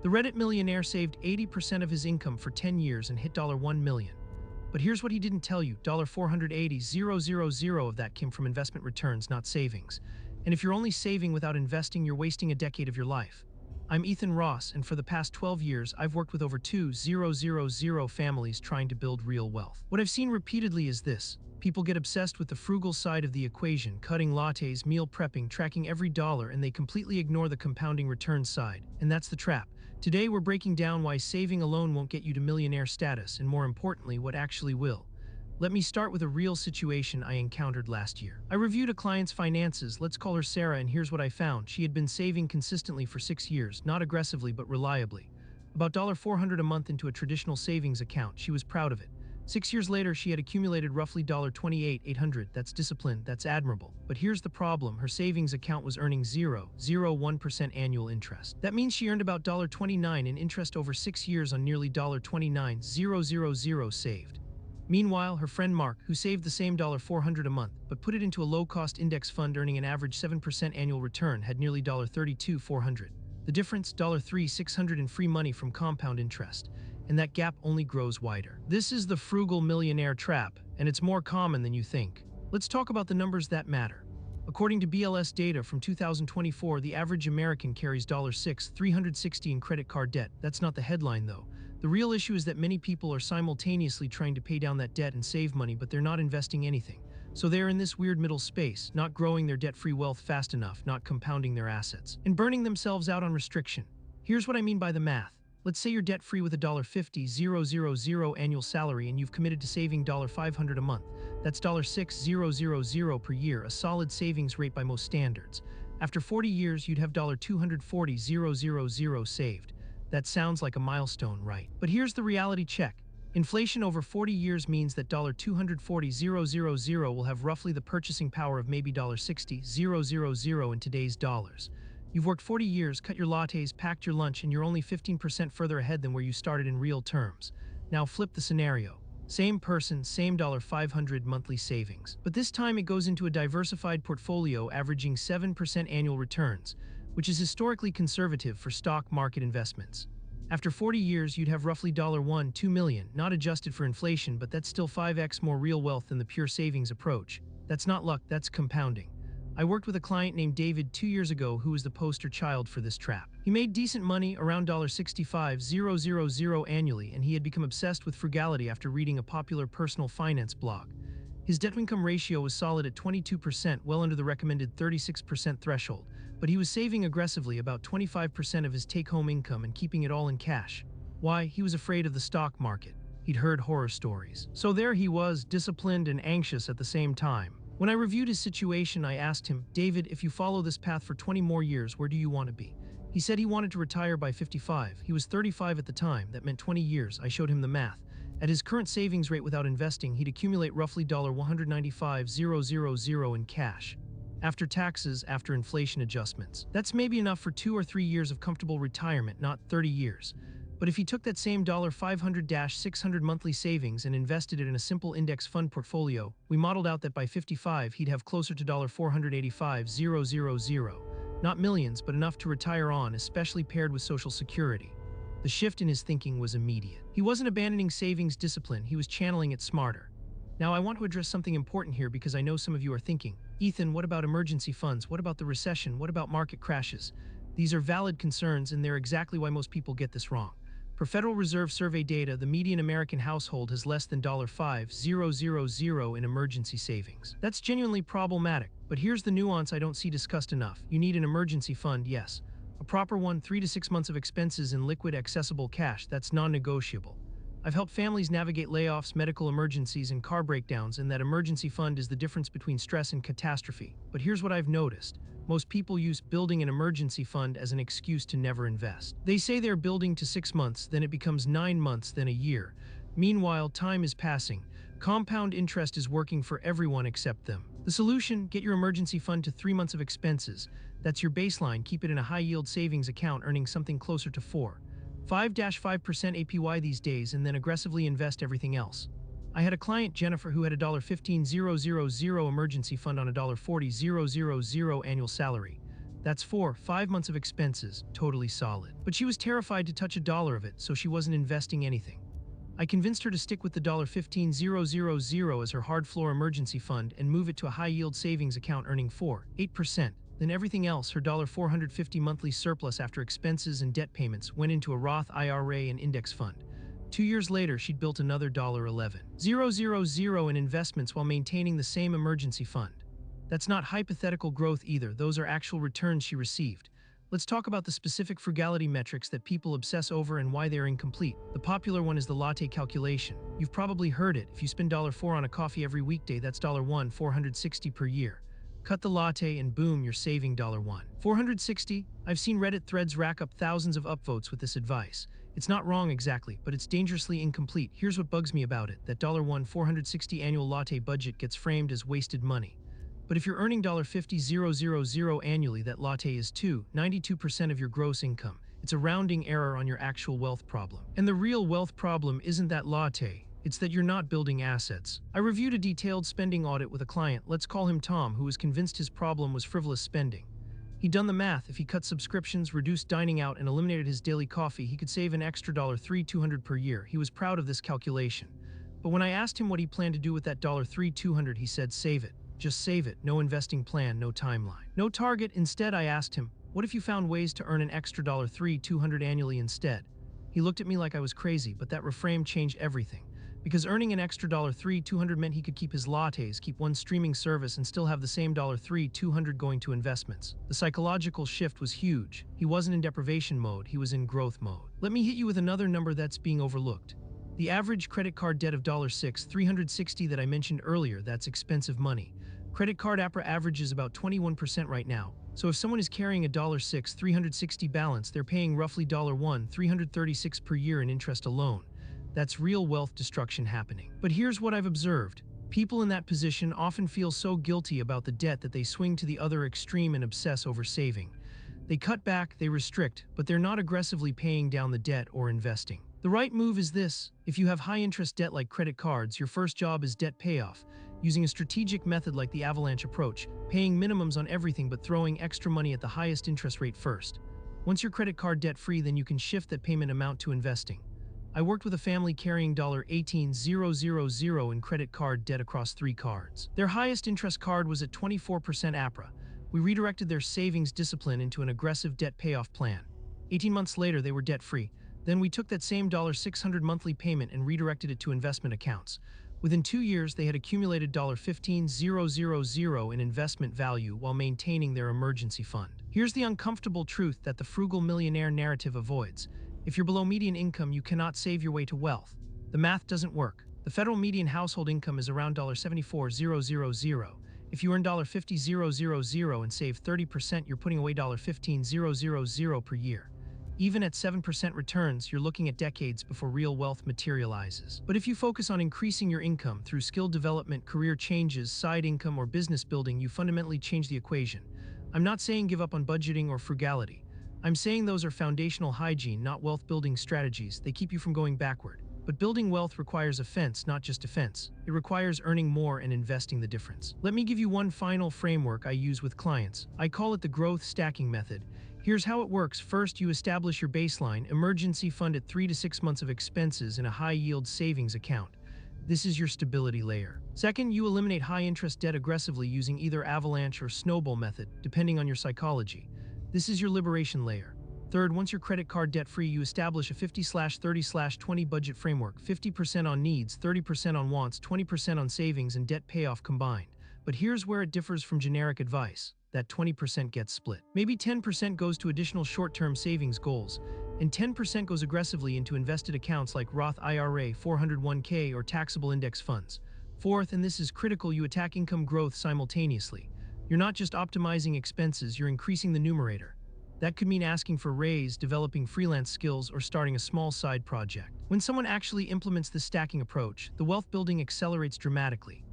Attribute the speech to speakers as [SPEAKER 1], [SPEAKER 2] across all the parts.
[SPEAKER 1] The Reddit millionaire saved 80% of his income for 10 years and hit $1 million. But here's what he didn't tell you, $480,000 of that came from investment returns, not savings. And if you're only saving without investing, you're wasting a decade of your life. I'm Ethan Ross, and for the past 12 years, I've worked with over 2,000 families trying to build real wealth. What I've seen repeatedly is this. People get obsessed with the frugal side of the equation, cutting lattes, meal prepping, tracking every dollar, and they completely ignore the compounding returns side. And that's the trap. Today, we're breaking down why saving alone won't get you to millionaire status, and more importantly, what actually will. Let me start with a real situation I encountered last year. I reviewed a client's finances, let's call her Sarah, and here's what I found. She had been saving consistently for 6 years, not aggressively but reliably. About $400 a month into a traditional savings account. She was proud of it. 6 years later, she had accumulated roughly $28,800. That's discipline, that's admirable. But here's the problem, her savings account was earning 0.01% annual interest. That means she earned about $29 in interest over 6 years on nearly $29,000 saved. Meanwhile, her friend Mark, who saved the same $400 a month, but put it into a low-cost index fund earning an average 7% annual return, had nearly $32,400. The difference, $3,600 in free money from compound interest. And that gap only grows wider. This is the frugal millionaire trap, and it's more common than you think. Let's talk about the numbers that matter. According to BLS data from 2024, the average American carries $6,360 in credit card debt. That's not the headline, though. The real issue is that many people are simultaneously trying to pay down that debt and save money, but they're not investing anything. So they're in this weird middle space, not growing their debt-free wealth fast enough, not compounding their assets, and burning themselves out on restriction. Here's what I mean by the math. Let's say you're debt-free with a $50,000 annual salary and you've committed to saving $500 a month. That's $6,000 per year, a solid savings rate by most standards. After 40 years, you'd have $240,000 saved. That sounds like a milestone, right? But here's the reality check. Inflation over 40 years means that $240,000 will have roughly the purchasing power of maybe $60,000 in today's dollars. You've worked 40 years, cut your lattes, packed your lunch, and you're only 15% further ahead than where you started in real terms. Now flip the scenario. Same person, same $500 monthly savings. But this time it goes into a diversified portfolio averaging 7% annual returns, which is historically conservative for stock market investments. After 40 years, you'd have roughly $2 million, not adjusted for inflation, but that's still 5x more real wealth than the pure savings approach. That's not luck, that's compounding. I worked with a client named David 2 years ago who was the poster child for this trap. He made decent money, around $65,000 annually, and he had become obsessed with frugality after reading a popular personal finance blog. His debt-to-income ratio was solid at 22%, well under the recommended 36% threshold, but he was saving aggressively, about 25% of his take-home income, and keeping it all in cash. Why? He was afraid of the stock market. He'd heard horror stories. So there he was, disciplined and anxious at the same time. When I reviewed his situation, I asked him, David, if you follow this path for 20 more years, where do you want to be? He said he wanted to retire by 55. He was 35 at the time. That meant 20 years. I showed him the math. At his current savings rate without investing, he'd accumulate roughly $195,000 in cash. After taxes, after inflation adjustments. That's maybe enough for 2 or 3 years of comfortable retirement, not 30 years. But if he took that same $500-600 monthly savings and invested it in a simple index fund portfolio, we modeled out that by 55 he'd have closer to $485,000. Not millions, but enough to retire on, especially paired with Social Security. The shift in his thinking was immediate. He wasn't abandoning savings discipline, he was channeling it smarter. Now I want to address something important here because I know some of you are thinking, Ethan, what about emergency funds? What about the recession? What about market crashes? These are valid concerns, and they're exactly why most people get this wrong. Per Federal Reserve survey data, the median American household has less than $5,000 in emergency savings. That's genuinely problematic, but here's the nuance I don't see discussed enough. You need an emergency fund, yes. A proper one, 3 to 6 months of expenses in liquid, accessible cash, that's non-negotiable. I've helped families navigate layoffs, medical emergencies, and car breakdowns, and that emergency fund is the difference between stress and catastrophe. But here's what I've noticed. Most people use building an emergency fund as an excuse to never invest. They say they're building to 6 months, then it becomes 9 months, then a year. Meanwhile, time is passing. Compound interest is working for everyone except them. The solution, get your emergency fund to 3 months of expenses. That's your baseline. Keep it in a high-yield savings account earning something closer to 5% APY these days, and then aggressively invest everything else. I had a client, Jennifer, who had a $15,000 emergency fund on a $40,000 annual salary. That's 5 months of expenses, totally solid. But she was terrified to touch a dollar of it, so she wasn't investing anything. I convinced her to stick with the $15,000 as her hard floor emergency fund and move it to a high-yield savings account earning 8%. Then everything else, her $450 monthly surplus after expenses and debt payments, went into a Roth IRA and index fund. 2 years later, she'd built another $11,000 in investments while maintaining the same emergency fund. That's not hypothetical growth either, those are actual returns she received. Let's talk about the specific frugality metrics that people obsess over and why they are incomplete. The popular one is the latte calculation. You've probably heard it. If you spend $4 on a coffee every weekday, that's $460 per year. Cut the latte and boom, you're saving $460. I've seen Reddit threads rack up thousands of upvotes with this advice. It's not wrong exactly, but it's dangerously incomplete. Here's what bugs me about it. That $460 annual latte budget gets framed as wasted money. But if you're earning $50,000 annually, that latte is 92% of your gross income. It's a rounding error on your actual wealth problem. And the real wealth problem isn't that latte, it's that you're not building assets. I reviewed a detailed spending audit with a client, let's call him Tom, who was convinced his problem was frivolous spending. He'd done the math. If he cut subscriptions, reduced dining out, and eliminated his daily coffee, he could save an extra $3,200 per year. He was proud of this calculation. But when I asked him what he planned to do with that $3,200, he said, save it. Just save it. No investing plan, no timeline, no target. Instead, I asked him, what if you found ways to earn an extra $3,200 annually instead? He looked at me like I was crazy, but that reframe changed everything. Because earning an extra $3,200 meant he could keep his lattes, keep one streaming service, and still have the same $3,200 going to investments. The psychological shift was huge. He wasn't in deprivation mode, he was in growth mode. Let me hit you with another number that's being overlooked. The average credit card debt of $6,360 that I mentioned earlier, that's expensive money. Credit card APRA averages about 21% right now. So if someone is carrying a $6,360 balance, they're paying roughly $1,336 per year in interest alone. That's real wealth destruction happening. But here's what I've observed. People in that position often feel so guilty about the debt that they swing to the other extreme and obsess over saving. They cut back, they restrict, but they're not aggressively paying down the debt or investing. The right move is this. If you have high-interest debt like credit cards, your first job is debt payoff. Using a strategic method like the avalanche approach, paying minimums on everything but throwing extra money at the highest interest rate first. Once your credit card debt-free, then you can shift that payment amount to investing. I worked with a family carrying $18,000 in credit card debt across 3 cards. Their highest interest card was at 24% APRA. We redirected their savings discipline into an aggressive debt payoff plan. 18 months later, they were debt-free. Then we took that same $600 monthly payment and redirected it to investment accounts. Within 2 years, they had accumulated $15,000 in investment value while maintaining their emergency fund. Here's the uncomfortable truth that the frugal millionaire narrative avoids. If you're below median income, you cannot save your way to wealth. The math doesn't work. The federal median household income is around $74,000. If you earn $50,000 and save 30%, you're putting away $15,000 per year. Even at 7% returns, you're looking at decades before real wealth materializes. But if you focus on increasing your income through skill development, career changes, side income, or business building, you fundamentally change the equation. I'm not saying give up on budgeting or frugality. I'm saying those are foundational hygiene, not wealth-building strategies. They keep you from going backward. But building wealth requires a fence, not just defense. It requires earning more and investing the difference. Let me give you one final framework I use with clients. I call it the growth stacking method. Here's how it works. First, you establish your baseline, emergency fund at 3 to 6 months of expenses in a high-yield savings account. This is your stability layer. Second, you eliminate high-interest debt aggressively using either avalanche or snowball method, depending on your psychology. This is your liberation layer. Third, once you're credit card debt-free, you establish a 50/30/20 budget framework, 50% on needs, 30% on wants, 20% on savings and debt payoff combined. But here's where it differs from generic advice. That 20% gets split. Maybe 10% goes to additional short-term savings goals, and 10% goes aggressively into invested accounts like Roth IRA, 401k, or taxable index funds. Fourth, and this is critical, you attack income growth simultaneously. You're not just optimizing expenses, you're increasing the numerator. That could mean asking for a raise, developing freelance skills, or starting a small side project. When someone actually implements this stacking approach, the wealth building accelerates dramatically.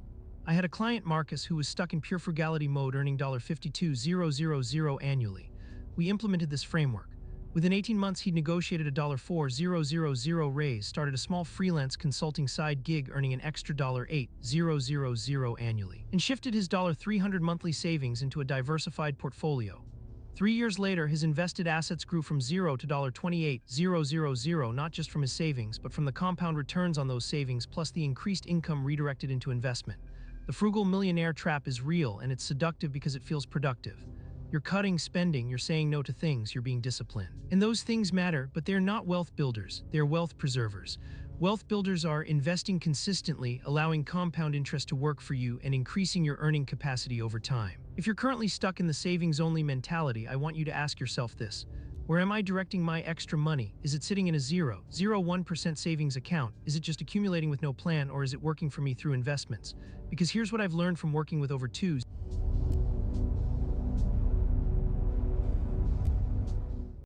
[SPEAKER 1] I had a client, Marcus, who was stuck in pure frugality mode, earning $52,000 annually. We implemented this framework. Within 18 months, he'd negotiated a $4,000 raise, started a small freelance consulting side gig earning an extra $8,000 annually, and shifted his $300 monthly savings into a diversified portfolio. 3 years later, his invested assets grew from zero to $28,000, not just from his savings, but from the compound returns on those savings plus the increased income redirected into investment. The frugal millionaire trap is real, and it's seductive because it feels productive. You're cutting spending, you're saying no to things, you're being disciplined. And those things matter, but they're not wealth builders, they're wealth preservers. Wealth builders are investing consistently, allowing compound interest to work for you, and increasing your earning capacity over time. If you're currently stuck in the savings-only mentality, I want you to ask yourself this. Where am I directing my extra money? Is it sitting in a 0.01% savings account? Is it just accumulating with no plan, or is it working for me through investments? Because here's what I've learned from working with over 2